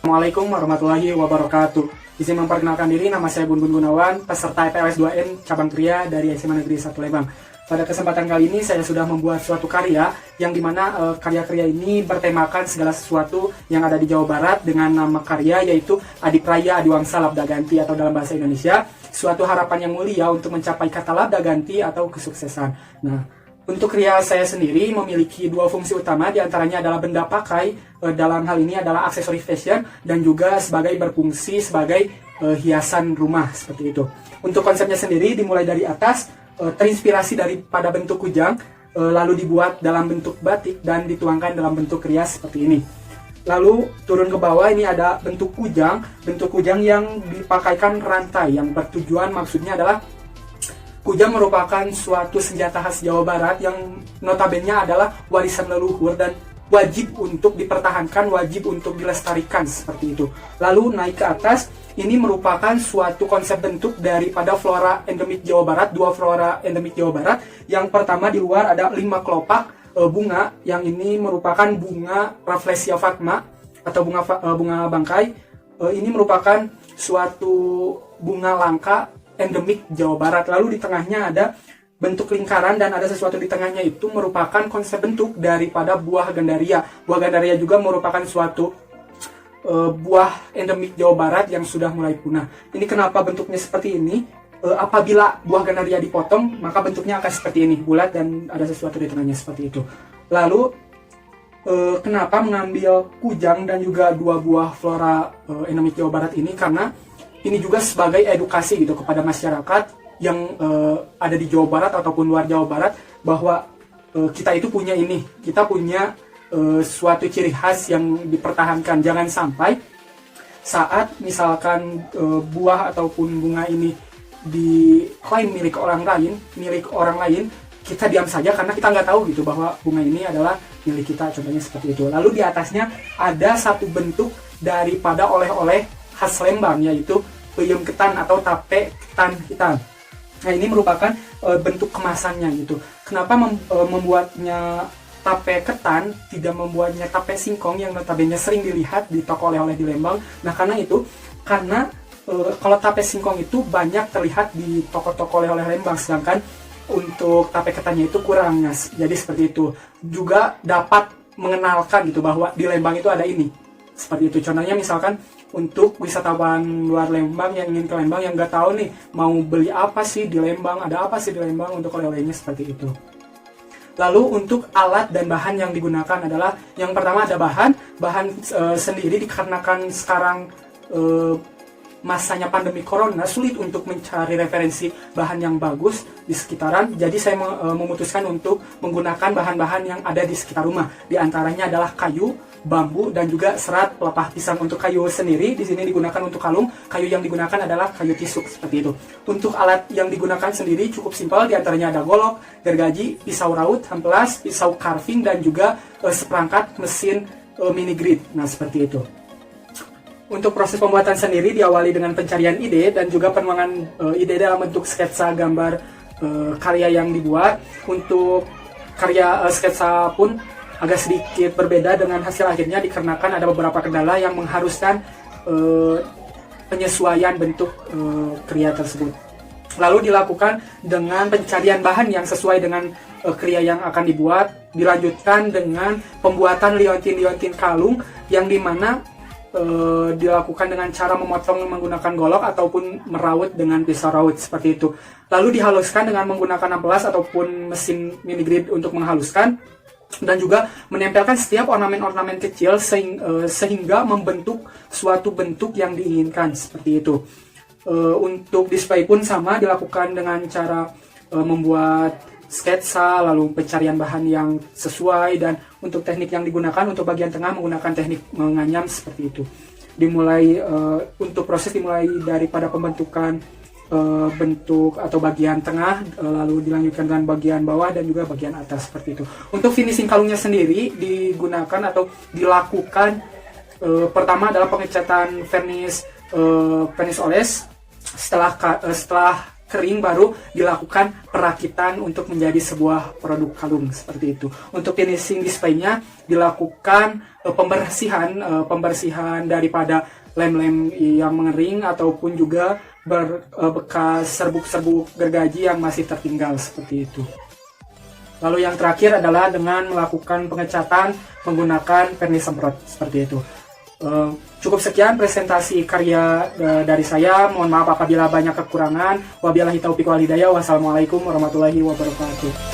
Assalamualaikum warahmatullahi wabarakatuh. Izin memperkenalkan diri, nama saya Gun Gunawan, peserta EPLS 2N Cabang Kria dari SMA Negeri 1 Lembang. Pada kesempatan kali ini saya sudah membuat suatu karya yang dimana karya-karya ini bertemakan segala sesuatu yang ada di Jawa Barat dengan nama karya yaitu Adipraya Adiwangsa Labda Ganti atau dalam bahasa Indonesia suatu harapan yang mulia untuk mencapai kata labda ganti atau kesuksesan. Nah, untuk karya saya sendiri memiliki dua fungsi utama, diantaranya adalah benda pakai, dalam hal ini adalah aksesori fashion, dan juga sebagai berfungsi sebagai hiasan rumah, seperti itu. Untuk konsepnya sendiri dimulai dari atas, terinspirasi daripada bentuk kujang, lalu dibuat dalam bentuk batik dan dituangkan dalam bentuk rias seperti ini. Lalu turun ke bawah ini ada bentuk kujang yang dipakaikan rantai, yang bertujuan maksudnya adalah kujang merupakan suatu senjata khas Jawa Barat yang notabene adalah warisan leluhur dan wajib untuk dipertahankan, wajib untuk dilestarikan seperti itu. Lalu naik ke atas, ini merupakan suatu konsep bentuk daripada flora endemik Jawa Barat, dua flora endemik Jawa Barat. Yang pertama di luar ada 5 kelopak bunga, yang ini merupakan bunga Rafflesia Fatma atau bunga bangkai. Ini merupakan suatu bunga langka endemik Jawa Barat. Lalu di tengahnya ada bentuk lingkaran dan ada sesuatu di tengahnya, itu merupakan konsep bentuk daripada buah gandaria. Buah gandaria juga merupakan suatu buah endemik Jawa Barat yang sudah mulai punah. Ini kenapa bentuknya seperti ini? Apabila buah gandaria dipotong, maka bentuknya akan seperti ini, bulat dan ada sesuatu di tengahnya seperti itu. Lalu kenapa mengambil kujang dan juga dua buah flora endemik Jawa Barat ini? Karena ini juga sebagai edukasi gitu kepada masyarakat yang ada di Jawa Barat ataupun luar Jawa Barat, bahwa kita itu punya ini, kita punya suatu ciri khas yang dipertahankan. Jangan sampai saat misalkan buah ataupun bunga ini diklaim milik orang lain, kita diam saja karena kita nggak tahu gitu bahwa bunga ini adalah milik kita, contohnya seperti itu. Lalu di atasnya ada satu bentuk daripada oleh-oleh khas Lembang, yaitu peyem ketan atau tape ketan hitam. Nah, ini merupakan bentuk kemasannya gitu. Kenapa membuatnya tape ketan, tidak membuatnya tape singkong yang notabene sering dilihat di toko oleh-oleh di Lembang? Nah, karena kalau tape singkong itu banyak terlihat di toko-toko oleh-oleh Lembang, sedangkan untuk tape ketannya itu kurang. Jadi seperti itu. Juga dapat mengenalkan gitu bahwa di Lembang itu ada ini. Seperti itu. Contohnya misalkan untuk wisatawan luar Lembang yang ingin ke Lembang, yang nggak tahu nih mau beli apa sih di Lembang, ada apa sih di Lembang, untuk oleh-olehnya seperti itu. Lalu untuk alat dan bahan yang digunakan adalah, yang pertama ada bahan sendiri, dikarenakan sekarang masanya pandemi corona sulit untuk mencari referensi bahan yang bagus di sekitaran. Jadi saya memutuskan untuk menggunakan bahan-bahan yang ada di sekitar rumah. Di antaranya adalah kayu, bambu, dan juga serat pelepah pisang. Untuk kayu sendiri di sini digunakan untuk kalung. Kayu yang digunakan adalah kayu tisuk seperti itu. Untuk alat yang digunakan sendiri cukup simpel, di antaranya ada golok, gergaji, pisau raut, hempelas, pisau carving, dan juga seperangkat mesin mini grid. Nah, seperti itu. Untuk proses pembuatan sendiri diawali dengan pencarian ide dan juga penuangan ide dalam bentuk sketsa gambar karya yang dibuat. Untuk karya sketsa pun agak sedikit berbeda dengan hasil akhirnya, dikarenakan ada beberapa kendala yang mengharuskan penyesuaian bentuk karya tersebut. Lalu dilakukan dengan pencarian bahan yang sesuai dengan karya yang akan dibuat. Dilanjutkan dengan pembuatan liontin kalung, yang dimana dilakukan dengan cara memotong menggunakan golok ataupun meraut dengan pisau raut seperti itu. Lalu dihaluskan dengan menggunakan amplas ataupun mesin mini grid untuk menghaluskan, dan juga menempelkan setiap ornamen-ornamen kecil sehingga membentuk suatu bentuk yang diinginkan seperti itu. Untuk display pun sama, dilakukan dengan cara membuat sketsa, lalu pencarian bahan yang sesuai, dan untuk teknik yang digunakan untuk bagian tengah menggunakan teknik menganyam seperti itu. Untuk proses dimulai daripada pembentukan bentuk atau bagian tengah, lalu dilanjutkan dengan bagian bawah dan juga bagian atas seperti itu. Untuk finishing kalungnya sendiri digunakan atau dilakukan pertama adalah pengecatan vernis oles. Setelah kering baru dilakukan perakitan untuk menjadi sebuah produk kalung seperti itu. Untuk finishing displaynya dilakukan pembersihan daripada lem-lem yang mengering ataupun juga bekas serbuk-serbuk gergaji yang masih tertinggal seperti itu. Lalu yang terakhir adalah dengan melakukan pengecatan menggunakan vernis semprot seperti itu. Cukup sekian presentasi karya dari saya. Mohon maaf apabila banyak kekurangan. Wabillahi taufiq wal hidayah. Wassalamualaikum warahmatullahi wabarakatuh.